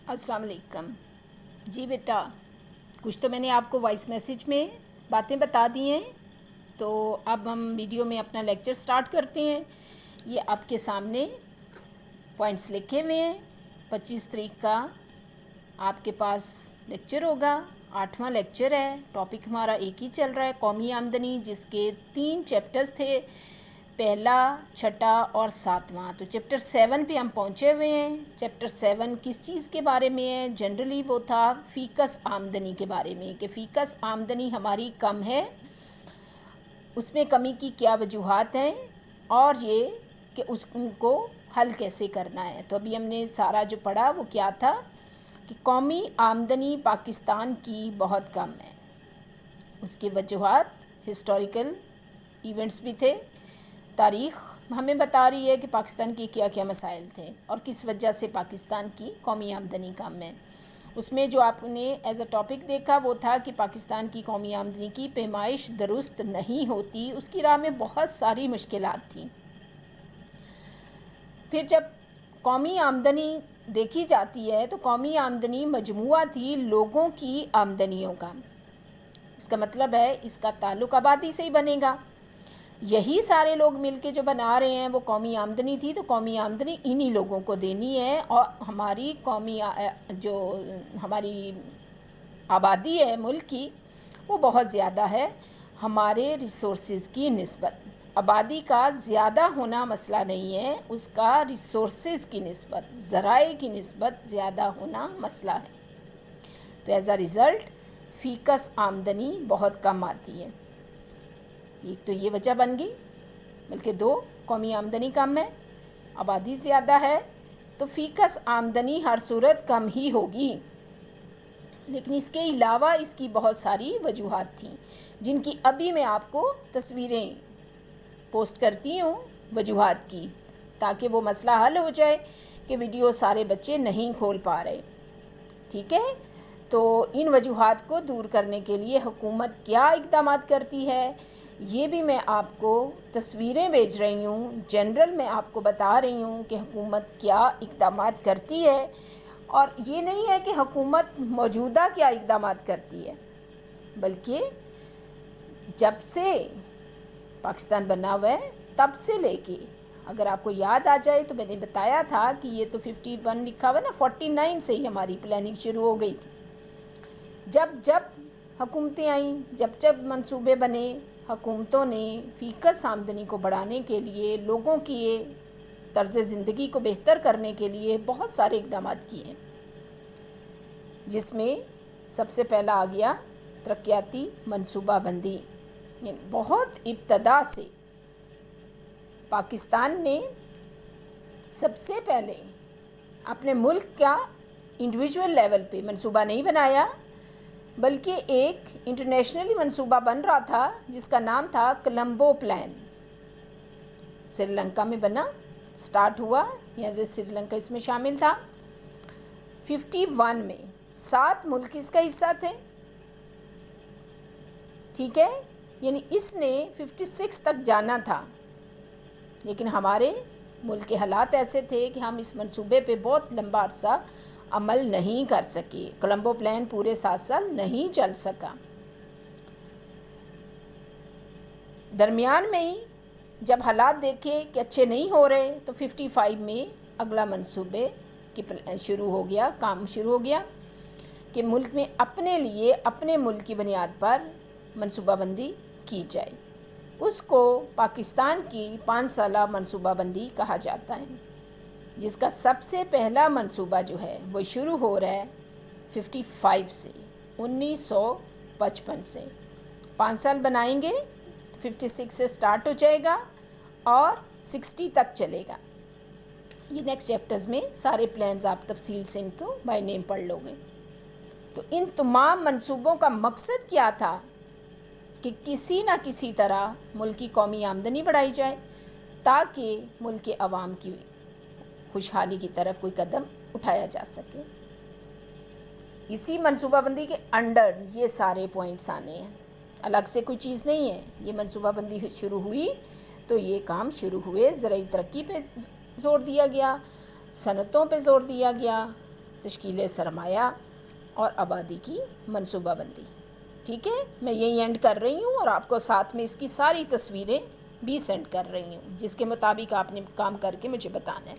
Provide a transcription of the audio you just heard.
अस्सलाम वालेकुम। जी बेटा, कुछ तो मैंने आपको वॉइस मैसेज में बातें बता दी हैं, तो अब हम वीडियो में अपना लेक्चर स्टार्ट करते हैं। ये आपके सामने पॉइंट्स लिखे हुए हैं। 25 तारीख का आपके पास लेक्चर होगा, 8वां लेक्चर है। टॉपिक हमारा एक ही चल रहा है, कौमी आमदनी, जिसके 3 चैप्टर्स थे, पहला, छठा और 7वां। तो चैप्टर 7 पे हम पहुंचे हुए हैं। चैप्टर 7 किस चीज़ के बारे में है? जनरली वो था फ़ीकस आमदनी के बारे में, कि फ़ीकस आमदनी हमारी कम है, उसमें कमी की क्या वजूहात हैं, और ये कि उनको हल कैसे करना है। तो अभी हमने सारा जो पढ़ा वो क्या था कि कौमी आमदनी पाकिस्तान की बहुत कम है। उसकी वजूहात हिस्टोरिकल इवेंट्स भी थे, तारीख़ हमें बता रही है कि पाकिस्तान के क्या क्या मसाइल थे और किस वजह से पाकिस्तान की कौमी आमदनी कम है। उसमें जो आपने एज अ टॉपिक देखा वो था कि पाकिस्तान की कौमी आमदनी की पैमाइश दुरुस्त नहीं होती, उसकी राह में बहुत सारी मुश्किलात थी। फिर जब कौमी आमदनी देखी जाती है तो कौमी आमदनी मजमुआ थी लोगों की आमदनियों का। इसका मतलब है इसका ताल्लुक आबादी से ही बनेगा। यही सारे लोग मिलके जो बना रहे हैं वो कौमी आमदनी थी, तो कौमी आमदनी इन्हीं लोगों को देनी है। और हमारी जो हमारी आबादी है मुल्क की, वो बहुत ज़्यादा है हमारे रिसोर्सेज़ की निस्बत। आबादी का ज़्यादा होना मसला नहीं है, उसका रिसोर्सेज़ की निस्बत, ज़राए की निस्बत ज़्यादा होना मसला है। तो एज़ अ रिज़ल्ट फ़ीकस आमदनी बहुत कम आती है। एक तो ये वजह बन गई, बल्कि 2, कौमी आमदनी कम है, आबादी ज़्यादा है, तो फ़ीकस आमदनी हर सूरत कम ही होगी। लेकिन इसके अलावा इसकी बहुत सारी वजूहात थीं, जिनकी अभी मैं आपको तस्वीरें पोस्ट करती हूँ वजूहात की, ताकि वो मसला हल हो जाए कि वीडियो सारे बच्चे नहीं खोल पा रहे। ठीक है, तो इन वजूहात को दूर करने के लिए हुकूमत क्या इक़दाम करती है, ये भी मैं आपको तस्वीरें भेज रही हूँ। जनरल मैं आपको बता रही हूँ कि हुकूमत क्या इक़दाम करती है, और ये नहीं है कि हुकूमत मौजूदा क्या इक़दाम करती है, बल्कि जब से पाकिस्तान बना हुआ है तब से लेके, अगर आपको याद आ जाए तो मैंने बताया था कि ये तो 51 लिखा हुआ ना, 49 से ही हमारी प्लानिंग शुरू हो गई थी। जब जब हुकूमतें आईं, जब जब मंसूबे बने, हुकूमतों ने फ़ीकस आमदनी को बढ़ाने के लिए, लोगों की तर्ज़ ज़िंदगी को बेहतर करने के लिए बहुत सारे इक़दाम किए, जिसमें सबसे पहला आ गया तरक्याती मनसूबा बंदी। बहुत इब्तदा से पाकिस्तान ने सबसे पहले अपने मुल्क का इंडिविजुअल लेवल पे मंसूबा नहीं बनाया, बल्कि एक इंटरनेशनली मंसूबा बन रहा था जिसका नाम था कोलंबो प्लान। श्रीलंका में बना, स्टार्ट हुआ, या श्रीलंका इसमें शामिल था। 51 में 7 मुल्क इसका हिस्सा थे। ठीक है, यानी इसने 56 तक जाना था, लेकिन हमारे मुल्क के हालात ऐसे थे कि हम इस मंसूबे पे बहुत लंबा अरसा अमल नहीं कर सके। कोलंबो प्लान पूरे 7 साल नहीं चल सका। दरमियान में ही जब हालात देखे कि अच्छे नहीं हो रहे, तो 55 में अगला मंसूबे की शुरू हो गया, काम शुरू हो गया कि मुल्क में अपने लिए, अपने मुल्क की बुनियाद पर मंसूबाबंदी की जाए। उसको पाकिस्तान की 5 साला मंसूबाबंदी कहा जाता है, जिसका सबसे पहला मंसूबा जो है वो शुरू हो रहा है 55 से, 1955 से। 5 साल बनाएंगे तो 56 से स्टार्ट हो जाएगा और 60 तक चलेगा। ये नेक्स्ट चैप्टर्स में सारे प्लान्स आप तफसील से इनको बाय नेम पढ़ लोगे। तो इन तमाम मंसूबों का मकसद क्या था कि किसी न किसी तरह मुल्क की कौमी आमदनी बढ़ाई जाए, ताकि मुल्क के अवाम की खुशहाली की तरफ कोई कदम उठाया जा सके। इसी मंसूबाबंदी के अंडर ये सारे पॉइंट्स आने हैं, अलग से कोई चीज़ नहीं है। ये मंसूबाबंदी शुरू हुई तो ये काम शुरू हुए, ज़राई तरक्की पे ज़ोर दिया गया, सनतों पे ज़ोर दिया गया, تشکیل سرمایہ اور آبادی کی منصوبہ بندی. ٹھیک ہے، میں یہی اینڈ کر رہی ہوں اور آپ کو ساتھ میں اس کی ساری تصویریں بھی سینڈ کر رہی ہوں، جس کے مطابق آپ نے کام کر کے مجھے بتانا ہے.